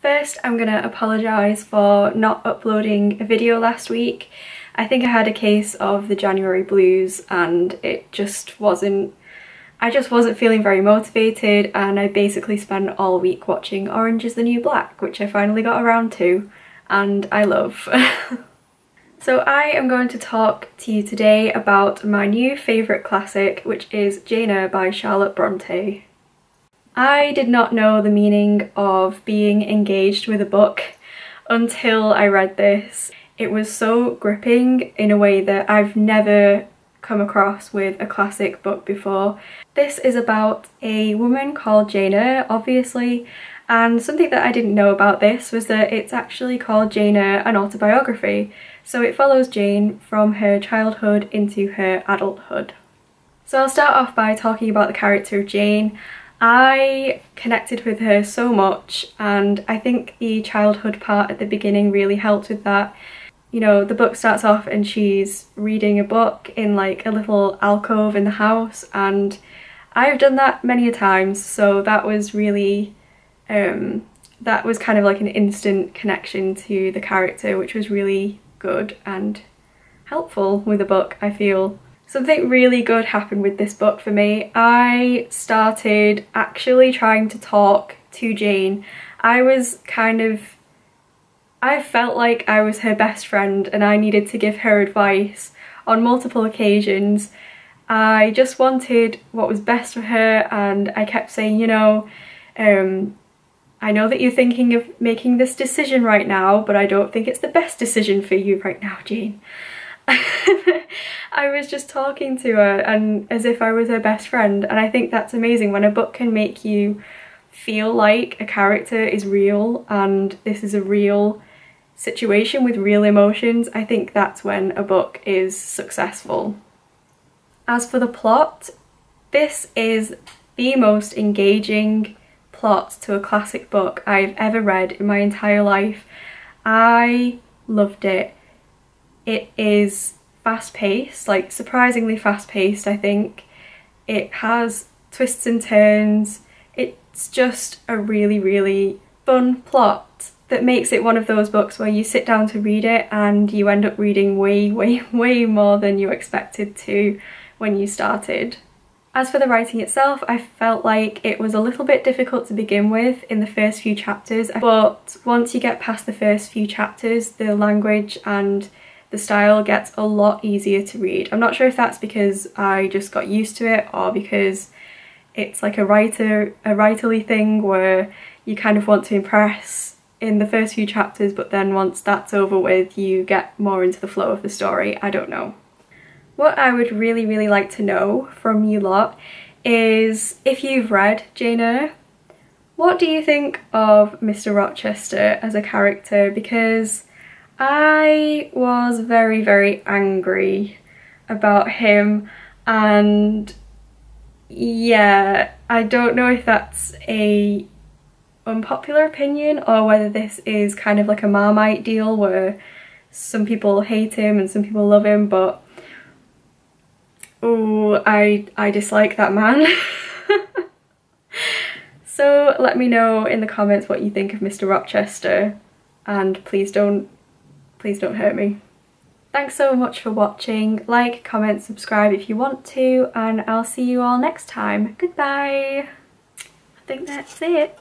First, I'm gonna apologise for not uploading a video last week. I think I had a case of the January blues and I just wasn't feeling very motivated, and I basically spent all week watching Orange is the New Black, which I finally got around to and I love. So I am going to talk to you today about my new favourite classic, which is Jane Eyre by Charlotte Brontë. I did not know the meaning of being engaged with a book until I read this. It was so gripping in a way that I've never come across with a classic book before. This is about a woman called Jane Eyre, obviously, and something that I didn't know about this was that it's actually called Jane Eyre, an autobiography. So it follows Jane from her childhood into her adulthood. So I'll start off by talking about the character of Jane. I connected with her so much, and I think the childhood part at the beginning really helped with that. You know, the book starts off and she's reading a book in like a little alcove in the house, and I've done that many a times, so that was really, that was kind of like an instant connection to the character, which was really good and helpful with the book, I feel. Something really good happened with this book for me. I started actually trying to talk to Jane. I felt like I was her best friend and I needed to give her advice on multiple occasions. I just wanted what was best for her, and I kept saying, you know, I know that you're thinking of making this decision right now, but I don't think it's the best decision for you right now, Jane. I was just talking to her and as if I was her best friend, and I think that's amazing when a book can make you feel like a character is real and this is a real situation with real emotions. I think that's when a book is successful. As for the plot, this is the most engaging plot to a classic book I've ever read in my entire life. I loved it. It is fast-paced, like surprisingly fast-paced, I think. It has twists and turns. It's just a really, really fun plot that makes it one of those books where you sit down to read it and you end up reading way, way, way more than you expected to when you started. As for the writing itself, I felt like it was a little bit difficult to begin with in the first few chapters, but once you get past the first few chapters, the language and the style gets a lot easier to read. I'm not sure if that's because I just got used to it or because it's like a writerly thing where you kind of want to impress in the first few chapters, but then once that's over with you get more into the flow of the story. I don't know. What I would really, really like to know from you lot is, if you've read Jane Eyre, what do you think of Mr. Rochester as a character? Because I was very, very angry about him, and yeah, I don't know if that's a unpopular opinion or whether this is kind of like a Marmite deal where some people hate him and some people love him, but oh, I dislike that man. So let me know in the comments what you think of Mr. Rochester, and please don't hurt me. Thanks so much for watching. Like, comment, subscribe if you want to, and I'll see you all next time. Goodbye! I think that's it.